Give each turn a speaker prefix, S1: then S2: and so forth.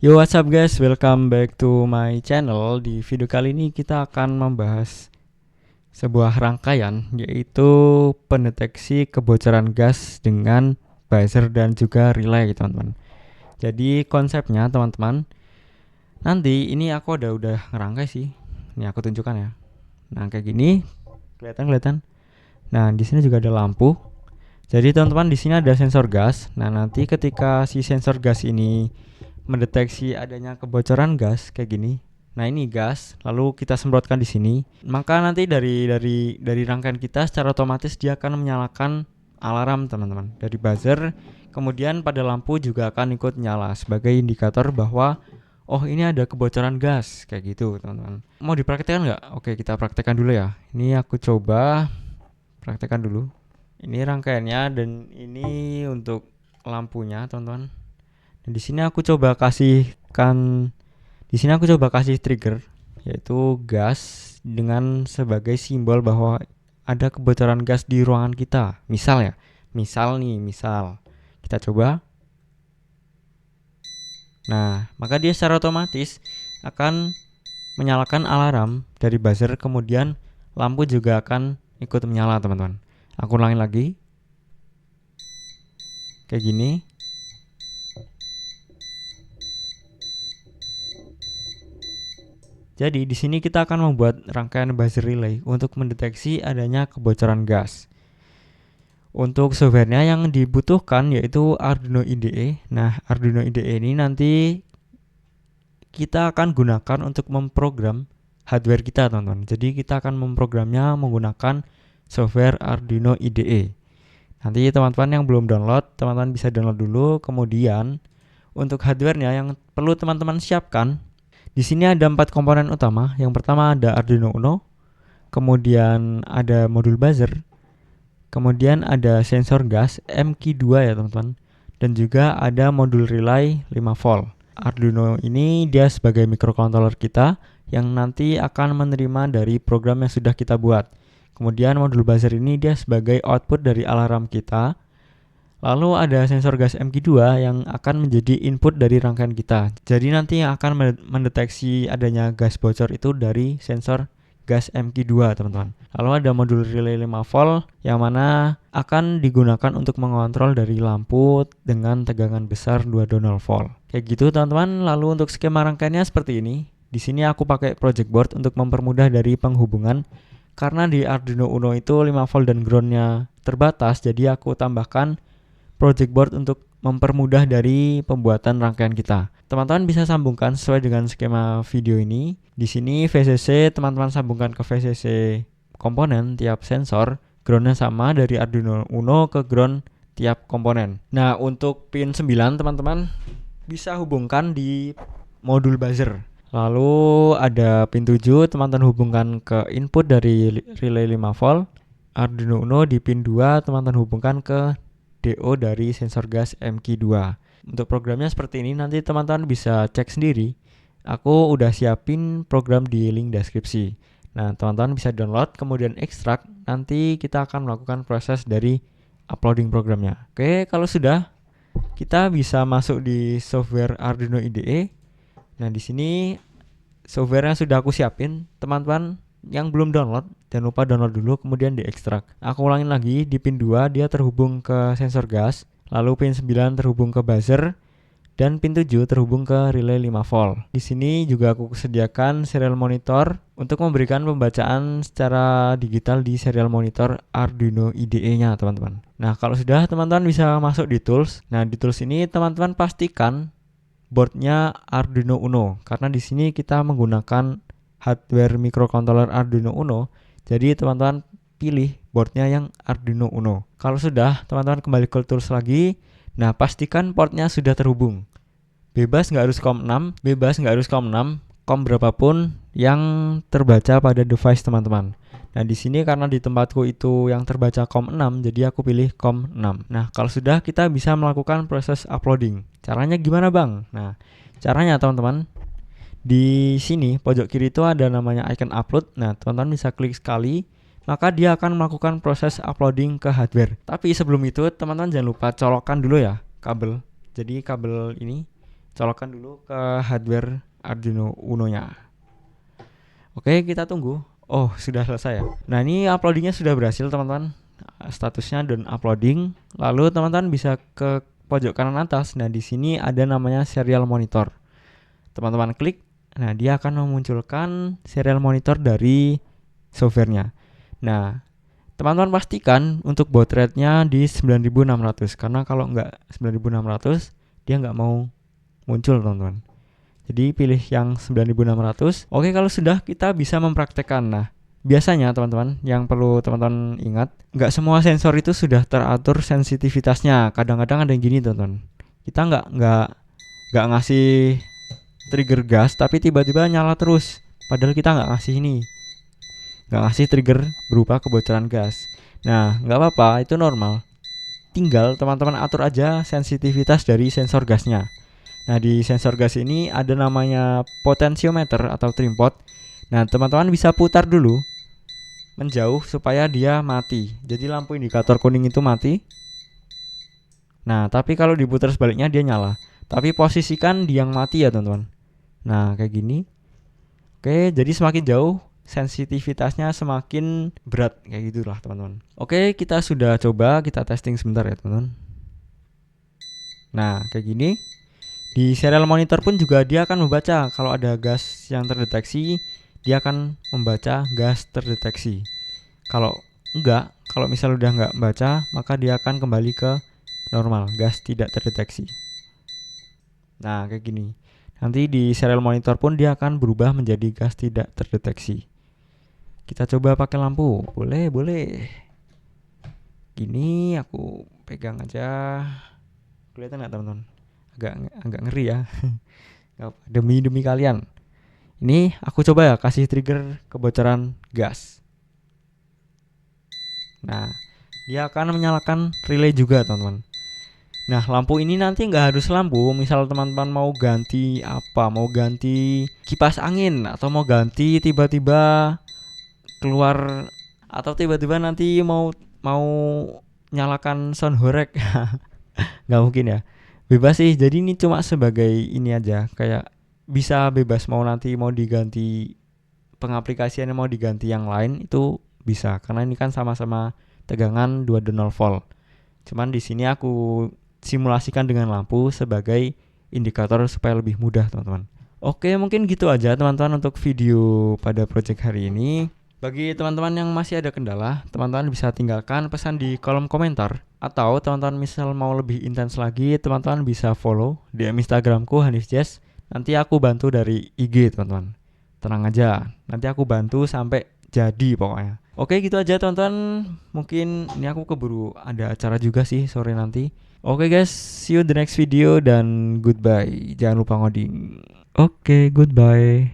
S1: Yo, what's up guys, welcome back to my channel. Di video kali ini kita akan membahas sebuah rangkaian, yaitu pendeteksi kebocoran gas dengan buzzer dan juga relay teman-teman. Jadi konsepnya teman-teman, nanti ini aku udah ngerangkai sih. Ini aku tunjukkan ya. Nah kayak gini, kelihatan. Nah di sini juga ada lampu. Jadi teman-teman, di sini ada sensor gas. Nah nanti ketika si sensor gas ini mendeteksi adanya kebocoran gas kayak gini. Nah, ini gas, lalu kita semprotkan di sini. Maka nanti dari rangkaian kita secara otomatis dia akan menyalakan alarm, teman-teman. Dari buzzer, kemudian pada lampu juga akan ikut nyala sebagai indikator bahwa oh, ini ada kebocoran gas kayak gitu, teman-teman. Mau dipraktekkan nggak? Oke, kita praktekkan dulu ya. Ini aku coba praktekkan dulu. Ini rangkaiannya dan ini untuk lampunya, teman-teman. Dan di sini aku coba kasih trigger, yaitu gas dengan sebagai simbol bahwa ada kebocoran gas di ruangan kita. Misal kita coba. Nah, maka dia secara otomatis akan menyalakan alarm dari buzzer, kemudian lampu juga akan ikut menyala, teman-teman. Aku ulangin lagi. Kayak gini. Jadi di sini kita akan membuat rangkaian buzzer relay untuk mendeteksi adanya kebocoran gas. Untuk softwarenya yang dibutuhkan yaitu Arduino IDE. Nah, Arduino IDE ini nanti kita akan gunakan untuk memprogram hardware kita, teman-teman. Jadi kita akan memprogramnya menggunakan software Arduino IDE. Nanti teman-teman yang belum download, teman-teman bisa download dulu. Kemudian untuk hardwarenya yang perlu teman-teman siapkan, di sini ada 4 komponen utama. Yang pertama ada Arduino Uno, kemudian ada modul buzzer, kemudian ada sensor gas MQ2 ya teman-teman, dan juga ada modul relay 5 volt. Arduino ini dia sebagai microcontroller kita yang nanti akan menerima dari program yang sudah kita buat. Kemudian modul buzzer ini dia sebagai output dari alarm kita. Lalu ada sensor gas MQ2 yang akan menjadi input dari rangkaian kita. Jadi nanti yang akan mendeteksi adanya gas bocor itu dari sensor gas MQ2, teman-teman. Lalu ada modul relay 5 volt yang mana akan digunakan untuk mengontrol dari lampu dengan tegangan besar 220 volt. Kayak gitu, teman-teman. Lalu untuk skema rangkaiannya seperti ini. Di sini aku pakai project board untuk mempermudah dari penghubungan. Karena di Arduino Uno itu 5 volt dan groundnya terbatas, jadi aku tambahkan project board untuk mempermudah dari pembuatan rangkaian kita. Teman-teman bisa sambungkan sesuai dengan skema video ini. Di sini VCC teman-teman sambungkan ke VCC komponen tiap sensor, groundnya sama dari Arduino Uno ke ground tiap komponen. Nah, untuk pin 9 teman-teman bisa hubungkan di modul buzzer. Lalu ada pin 7 teman-teman hubungkan ke input dari relay 5 volt. Arduino Uno di pin 2 teman-teman hubungkan ke DO dari sensor gas MQ2. Untuk programnya seperti ini, nanti teman-teman bisa cek sendiri. Aku udah siapin program di link deskripsi. Nah, teman-teman bisa download, kemudian ekstrak. Nanti kita akan melakukan proses dari uploading programnya. Oke, kalau sudah, kita bisa masuk di software Arduino IDE. Nah, di sini software yang sudah aku siapin, teman-teman yang belum download, jangan lupa download dulu kemudian diekstrak. Aku ulangin lagi, di pin 2 dia terhubung ke sensor gas, lalu pin 9 terhubung ke buzzer, dan pin 7 terhubung ke relay 5 volt. Di sini juga aku sediakan serial monitor untuk memberikan pembacaan secara digital di serial monitor Arduino IDE-nya, teman-teman. Nah, kalau sudah, teman-teman bisa masuk di tools. Nah, di tools ini teman-teman pastikan boardnya Arduino Uno, karena di sini kita menggunakan hardware microcontroller Arduino Uno. Jadi teman-teman pilih boardnya yang Arduino Uno. Kalau sudah, teman-teman kembali ke tools lagi. Nah, pastikan portnya sudah terhubung. Bebas nggak harus COM 6, COM berapapun yang terbaca pada device teman-teman. Nah, di sini karena di tempatku itu yang terbaca COM 6, jadi aku pilih COM 6. Nah, kalau sudah, kita bisa melakukan proses uploading. Caranya gimana, Bang? Nah, caranya teman-teman, di sini pojok kiri itu ada namanya icon upload. Nah, teman-teman bisa klik sekali, maka dia akan melakukan proses uploading ke hardware. Tapi sebelum itu, teman-teman jangan lupa colokkan dulu ya kabel. Jadi kabel ini colokkan dulu ke hardware Arduino Uno-nya. Oke, kita tunggu. Oh, sudah selesai ya. Nah, ini uploadingnya sudah berhasil teman-teman. Statusnya done uploading. Lalu teman-teman bisa ke pojok kanan atas. Nah, di sini ada namanya serial monitor. Teman-teman klik. Nah, dia akan memunculkan serial monitor dari softwarenya. Nah, teman-teman pastikan untuk baud rate-nya di 9600, karena kalau enggak 9600 dia enggak mau muncul teman-teman. Jadi pilih yang 9600. Oke, kalau sudah kita bisa mempraktekkan. Nah, biasanya teman-teman yang perlu teman-teman ingat, enggak semua sensor itu sudah teratur sensitivitasnya. Kadang-kadang ada yang gini teman-teman. Kita enggak ngasih trigger gas tapi tiba-tiba nyala terus. Padahal kita enggak ngasih ini. Nggak ngasih trigger berupa kebocoran gas. Nah, nggak apa-apa, itu normal. Tinggal teman-teman atur aja sensitivitas dari sensor gasnya. Nah, di sensor gas ini ada namanya potentiometer atau trim pot. Nah, teman-teman bisa putar dulu menjauh supaya dia mati. Jadi lampu indikator kuning itu mati. Nah, tapi kalau diputar sebaliknya dia nyala. Tapi posisikan di yang mati ya teman-teman. Nah, kayak gini. Oke, jadi semakin jauh sensitivitasnya semakin berat, kayak gitulah teman-teman. Oke, kita sudah coba, kita testing sebentar ya teman-teman. Nah, kayak gini. Di serial monitor pun juga dia akan membaca kalau ada gas yang terdeteksi, dia akan membaca gas terdeteksi. Kalau enggak, kalau misal udah enggak membaca, maka dia akan kembali ke normal, gas tidak terdeteksi. Nah, kayak gini. Nanti di serial monitor pun dia akan berubah menjadi gas tidak terdeteksi. Kita coba pakai lampu. Boleh. Gini aku pegang aja. Kelihatan nggak teman-teman? Agak ngeri ya. demi kalian. Ini aku coba ya kasih trigger kebocoran gas. Nah, dia akan menyalakan relay juga teman-teman. Nah, lampu ini nanti nggak harus lampu. Misal teman-teman mau ganti apa? Mau ganti kipas angin atau mau ganti tiba-tiba keluar, atau tiba-tiba nanti mau nyalakan sound horeg. Nggak mungkin ya. Bebas sih. Jadi ini cuma sebagai ini aja, kayak bisa bebas mau nanti mau diganti pengaplikasiannya, mau diganti yang lain itu bisa, karena ini kan sama-sama tegangan 220 volt. Cuman di sini aku simulasikan dengan lampu sebagai indikator supaya lebih mudah teman-teman. Oke, mungkin gitu aja teman-teman untuk video pada project hari ini. Bagi teman-teman yang masih ada kendala, teman-teman bisa tinggalkan pesan di kolom komentar. Atau teman-teman misal mau lebih intens lagi, teman-teman bisa follow DM Instagramku HanifJazz. Nanti aku bantu dari IG teman-teman. Tenang aja, nanti aku bantu sampai jadi pokoknya. Oke, gitu aja teman-teman. Mungkin ini aku keburu ada acara juga sih sore nanti. Oke guys, see you the next video dan goodbye. Jangan lupa ngoding. Oke, goodbye.